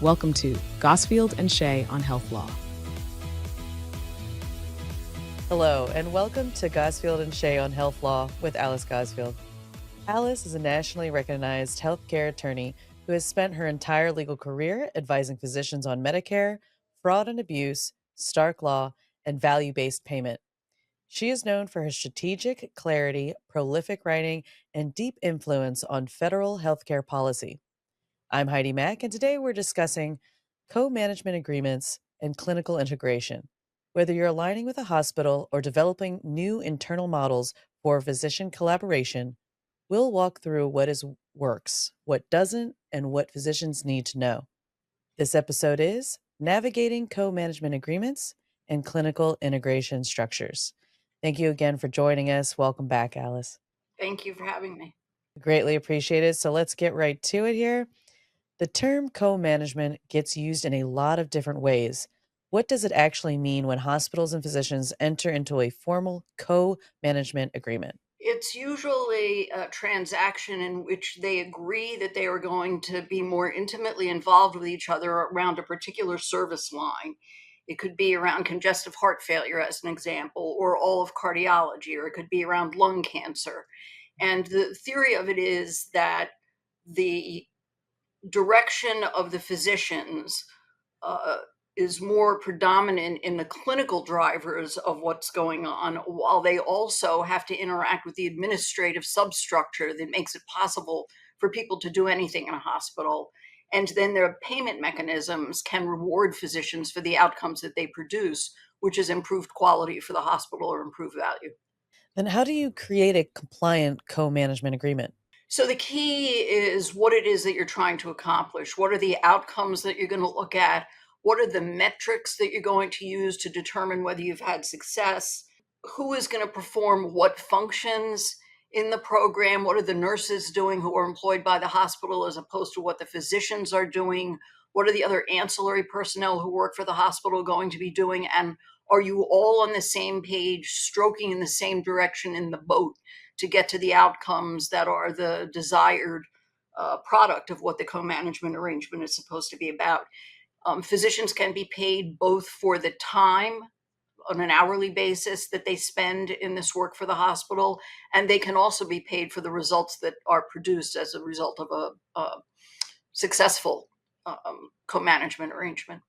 Welcome to Gosfield and Shay on Health Law. Hello, and welcome to Gosfield and Shay on Health Law with Alice Gosfield. Alice is a nationally recognized healthcare attorney who has spent her entire legal career advising physicians on Medicare, fraud and abuse, Stark law, and value based payment. She is known for her strategic clarity, prolific writing, and deep influence on federal healthcare policy. I'm Heidi Mack, and today we're discussing co management agreements and clinical integration. Whether you're aligning with a hospital or developing new internal models for physician collaboration, we'll walk through works, what doesn't, and what physicians need to know. This episode is Navigating Co Management Agreements and Clinical Integration Structures. Thank you again for joining us. Welcome back, Alice. Thank you for having me. Greatly appreciated. So let's get right to it here. The term co management gets used in a lot of different ways. What does it actually mean when hospitals and physicians enter into a formal co management agreement? It's usually a transaction in which they agree that they are going to be more intimately involved with each other around a particular service line. It could be around congestive heart failure, as an example, or all of cardiology, or it could be around lung cancer. And the theory of it is that the direction of the physicians uh, is more predominant in the clinical drivers of what's going on, while they also have to interact with the administrative substructure that makes it possible for people to do anything in a hospital. And then their payment mechanisms can reward physicians for the outcomes that they produce, which is improved quality for the hospital or improved value. Then, how do you create a compliant co management agreement? So the key is what it is that you're trying to accomplish. What are the outcomes that you're going to look at? What are the metrics that you're going to use to determine whether you've had success? Who is going to perform what functions in the program? What are the nurses doing who are employed by the hospital as opposed to what the physicians are doing? What are the other ancillary personnel who work for the hospital going to be doing? And are you all on the same page, stroking in the same direction in the boat to get to the outcomes that are the desired product of what the co-management arrangement is supposed to be about? Physicians can be paid both for the time on an hourly basis that they spend in this work for the hospital, and they can also be paid for the results that are produced as a result of a successful co-management arrangement.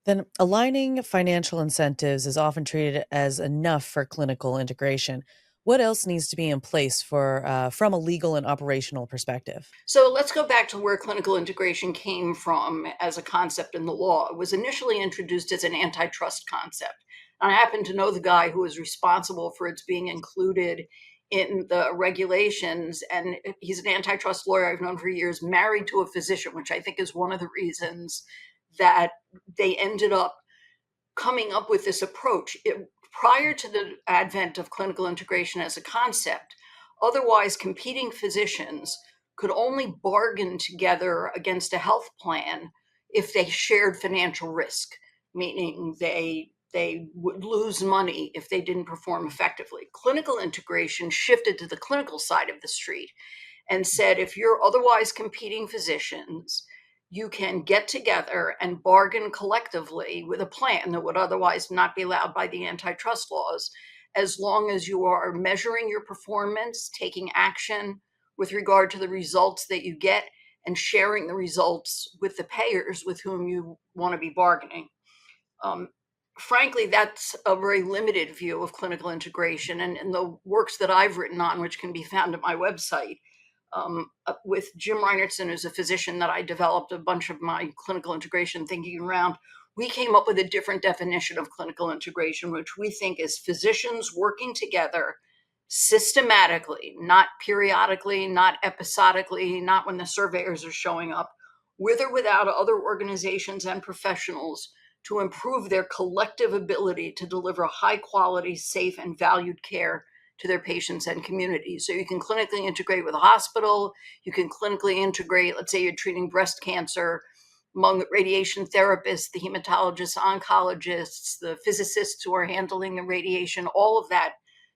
Then, aligning financial incentives is often treated as enough for clinical integration. What else needs to be in place from a legal and operational perspective? So let's go back to where clinical integration came from as a concept in the law. It was initially introduced as an antitrust concept. And I happen to know the guy who was responsible for its being included in the regulations. And he's an antitrust lawyer I've known for years, married to a physician, which I think is one of the reasons that they ended up coming up with this approach. Prior to the advent of clinical integration as a concept, otherwise competing physicians could only bargain together against a health plan if they shared financial risk, meaning they would lose money if they didn't perform effectively. Clinical integration shifted to the clinical side of the street and said, if you're otherwise competing physicians, you can get together and bargain collectively with a plan that would otherwise not be allowed by the antitrust laws, as long as you are measuring your performance, taking action with regard to the results that you get, and sharing the results with the payers with whom you want to be bargaining. Um, Frankly, that's a very limited view of clinical integration. And the works that I've written on, which can be found at my website, with Jim Reinertson, who's a physician that I developed a bunch of my clinical integration thinking around, we came up with a different definition of clinical integration, which we think is physicians working together systematically, not periodically, not episodically, not when the surveyors are showing up, with or without other organizations and professionals, to improve their collective ability to deliver high quality, safe, and valued care to their patients and communities. So you can clinically integrate with a hospital, you can clinically integrate, let's say you're treating breast cancer, among the radiation therapists, the hematologists, oncologists, the physicists who are handling the radiation. All of that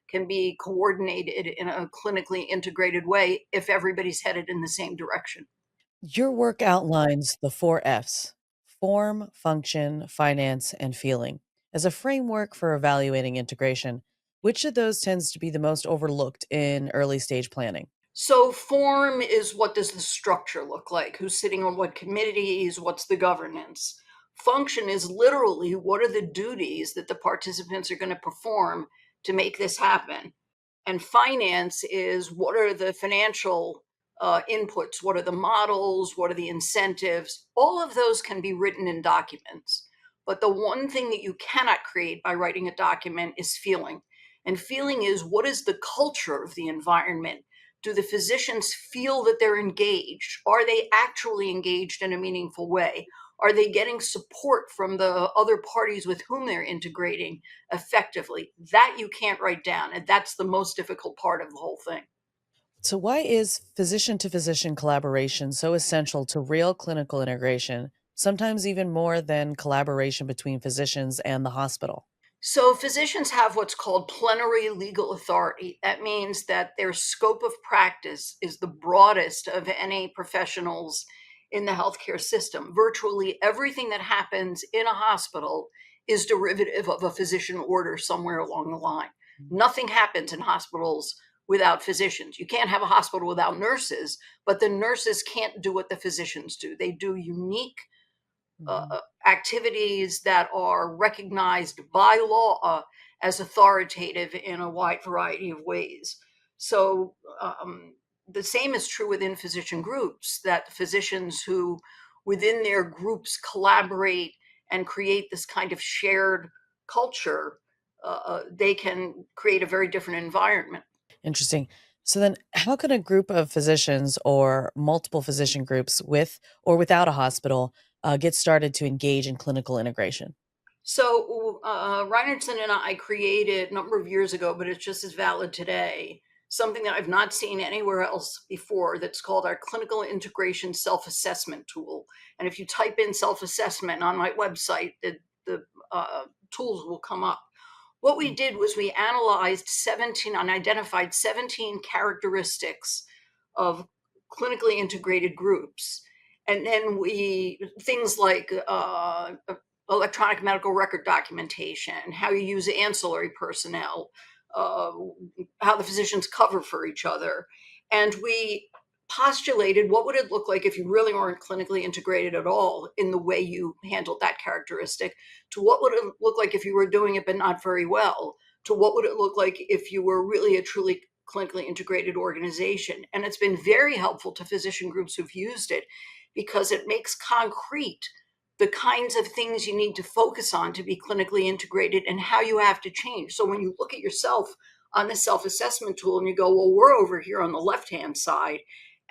can be coordinated in a clinically integrated way if everybody's headed in the same direction. Your work outlines the four F's: form, function, finance, and feeling as a framework for evaluating integration. Which of those tends to be the most overlooked in early stage planning? So, form is what does the structure look like? Who's sitting on what committees? What's the governance? Function is literally what are the duties that the participants are going to perform to make this happen? And finance is what are the financial inputs? What are the models? What are the incentives? All of those can be written in documents. But the one thing that you cannot create by writing a document is feeling. And feeling is what is the culture of the environment? Do the physicians feel that they're engaged? Are they actually engaged in a meaningful way? Are they getting support from the other parties with whom they're integrating effectively? That you can't write down. And that's the most difficult part of the whole thing. So, why is physician to physician collaboration so essential to real clinical integration, sometimes even more than collaboration between physicians and the hospital? So, physicians have what's called plenary legal authority. That means that their scope of practice is the broadest of any professionals in the healthcare system. Virtually everything that happens in a hospital is derivative of a physician order somewhere along the line. Nothing happens in hospitals without physicians. You can't have a hospital without nurses, but the nurses can't do what the physicians do. They do unique Mhm. activities that are recognized by law as authoritative in a wide variety of ways. So, the same is true within physician groups, that physicians who within their groups collaborate and create this kind of shared culture, they can create a very different environment. Interesting. So, then how can a group of physicians or multiple physician groups with or without a hospital get started to engage in clinical integration? So, Reinertson and I created a number of years ago, but it's just as valid today, something that I've not seen anywhere else before that's called our clinical integration self assessment tool. And if you type in self assessment on my website, the tools will come up. What we did was we analyzed 17 and identified 17 characteristics of clinically integrated groups. And then things like electronic medical record documentation, how you use ancillary personnel, uh, how the physicians cover for each other. And we postulated what would it look like if you really weren't clinically integrated at all in the way you handled that characteristic, to what would it look like if you were doing it but not very well, to what would it look like if you were really a truly clinically integrated organization. And it's been very helpful to physician groups who've used it because it makes concrete the kinds of things you need to focus on to be clinically integrated and how you have to change. So when you look at yourself on the self assessment tool and you go, well, we're over here on the left hand side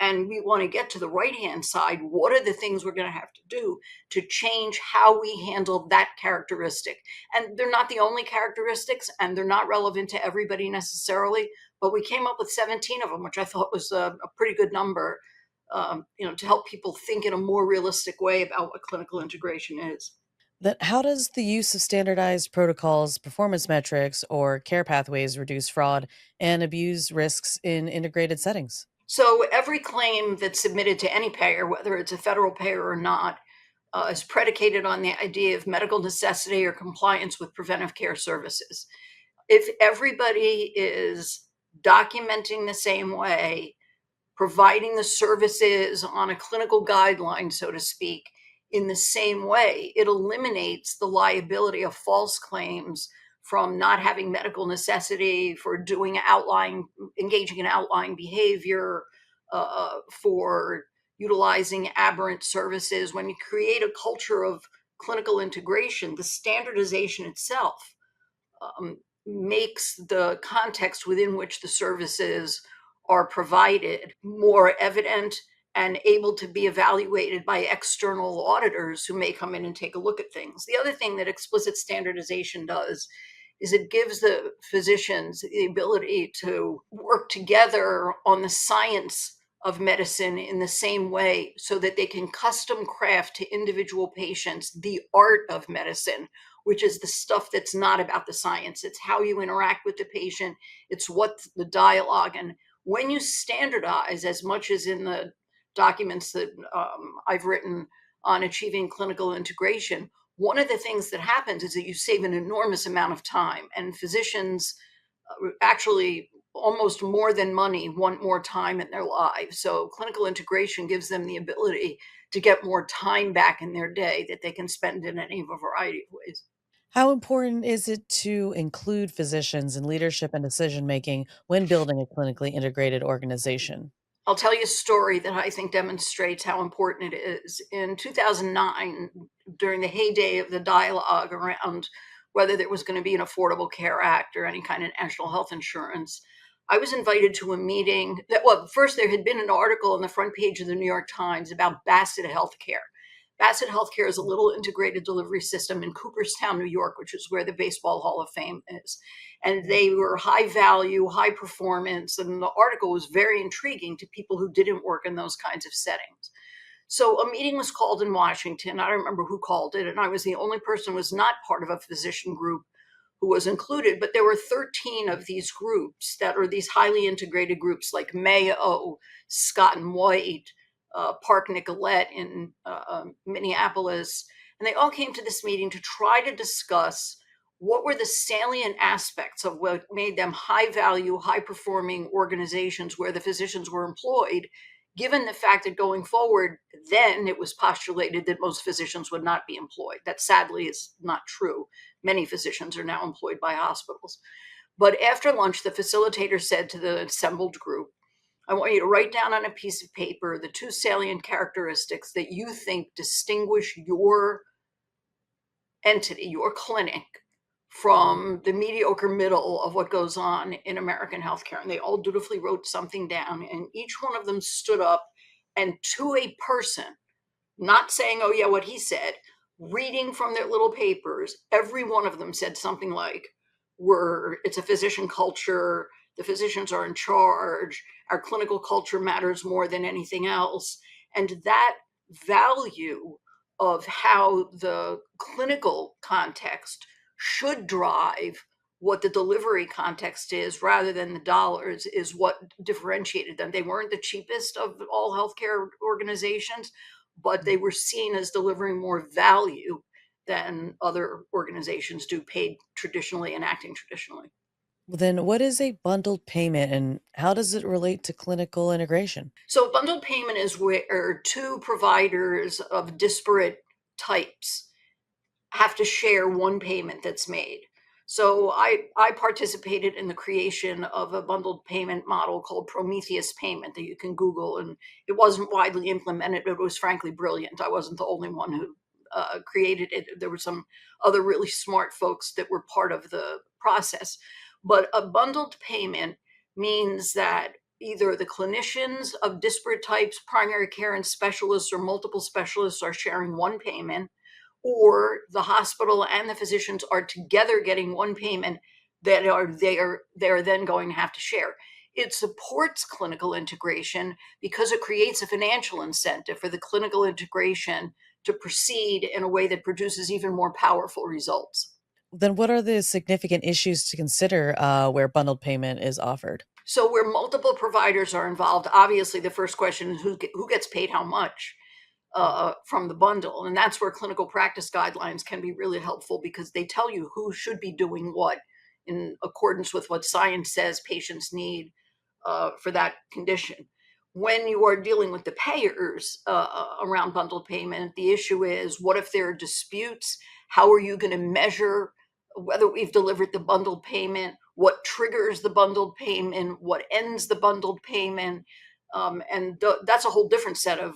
and we want to get to the right hand side, what are the things we're going to have to do to change how we handle that characteristic? And they're not the only characteristics and they're not relevant to everybody necessarily, but we came up with 17 of them, which I thought was a pretty good number, to help people think in a more realistic way about what clinical integration is. Then, how does the use of standardized protocols, performance metrics, or care pathways reduce fraud and abuse risks in integrated settings? So every claim that's submitted to any payer, whether it's a federal payer or not, is predicated on the idea of medical necessity or compliance with preventive care services. If everybody is documenting the same way, providing the services on a clinical guideline, so to speak, in the same way, it eliminates the liability of false claims from not having medical necessity, for doing outlying, engaging in outlying behavior, for utilizing aberrant services. When you create a culture of clinical integration, the standardization itself um, makes the context within which the services are provided more evident and able to be evaluated by external auditors who may come in and take a look at things. The other thing that explicit standardization does is it gives the physicians the ability to work together on the science of medicine in the same way so that they can custom craft to individual patients the art of medicine, which is the stuff that's not about the science. It's how you interact with the patient, it's what the dialogue. And when you standardize, as much as in the documents that I've written on achieving clinical integration, one of the things that happens is that you save an enormous amount of time, and physicians actually almost more than money want more time in their lives. So clinical integration gives them the ability to get more time back in their day that they can spend in any of a variety of ways. How important is it to include physicians in leadership and decision making when building a clinically integrated organization? I'll tell you a story that I think demonstrates how important it is. In 2009, during the heyday of the dialogue around whether there was going to be an Affordable Care Act or any kind of national health insurance, I was invited to a meeting that, well, first there had been an article on the front page of the New York Times about Bassett Healthcare. Bassett Healthcare is a little integrated delivery system in Cooperstown, New York, which is where the Baseball Hall of Fame is. And they were high value, high performance. And the article was very intriguing to people who didn't work in those kinds of settings. So a meeting was called in Washington. I don't remember who called it. And I was the only person who was not part of a physician group who was included. But there were 13 of these groups that are these highly integrated groups like Mayo, Scott and White, Park Nicollet in Minneapolis. And they all came to this meeting to try to discuss what were the salient aspects of what made them high value, high performing organizations where the physicians were employed, given the fact that going forward, then it was postulated that most physicians would not be employed. That sadly is not true. Many physicians are now employed by hospitals. But after lunch, the facilitator said to the assembled group, I want you to write down on a piece of paper the two salient characteristics that you think distinguish your entity, your clinic, from the mediocre middle of what goes on in American healthcare. And they all dutifully wrote something down, and each one of them stood up and, to a person, not saying, oh, yeah, what he said, reading from their little papers, every one of them said something like, it's a physician culture, the physicians are in charge, our clinical culture matters more than anything else. And that value of how the clinical context should drive what the delivery context is rather than the dollars is what differentiated them. They weren't the cheapest of all healthcare organizations, but they were seen as delivering more value than other organizations do, paid traditionally and acting traditionally. Well, then, what is a bundled payment and how does it relate to clinical integration? So bundled payment is where two providers of disparate types have to share one payment that's made. So I participated in the creation of a bundled payment model called Prometheus Payment that you can Google, and it wasn't widely implemented, but it was frankly brilliant. I wasn't the only one who created it. There were some other really smart folks that were part of the process. But a bundled payment means that either the clinicians of disparate types, primary care and specialists, or multiple specialists are sharing one payment, or the hospital and the physicians are together getting one payment that they're then going to have to share. It supports clinical integration because it creates a financial incentive for the clinical integration to proceed in a way that produces even more powerful results. Then, what are the significant issues to consider where bundled payment is offered? So where multiple providers are involved, obviously the first question is who gets paid how much from the bundle. And that's where clinical practice guidelines can be really helpful because they tell you who should be doing what in accordance with what science says patients need for that condition. When you are dealing with the payers around bundled payment, the issue is what if there are disputes? How are you going to measure whether we've delivered the bundled payment? What triggers the bundled payment? What ends the bundled payment? That's a whole different set of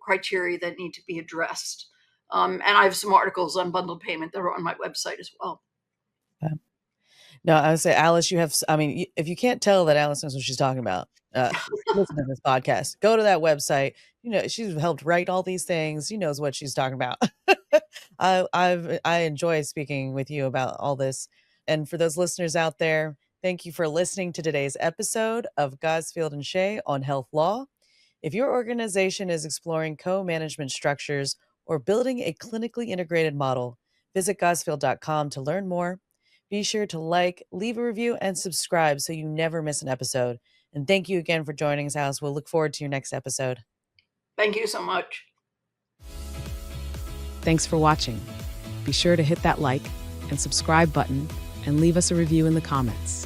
criteria that need to be addressed. And I have some articles on bundled payment that are on my website as well. No, I would say, Alice, I mean, if you can't tell that Alice knows what she's talking about, listen to this podcast. Go to that website. She's helped write all these things. She knows what she's talking about. I enjoy speaking with you about all this. And for those listeners out there, thank you for listening to today's episode of Gosfield and Shea on health law. If your organization is exploring co-management structures or building a clinically integrated model, visit gosfield.com to learn more. Be sure to like, leave a review, and subscribe so you never miss an episode. And thank you again for joining us, Alice. We'll look forward to your next episode. Thank you so much. Thanks for watching. Be sure to hit that like and subscribe button and leave us a review in the comments.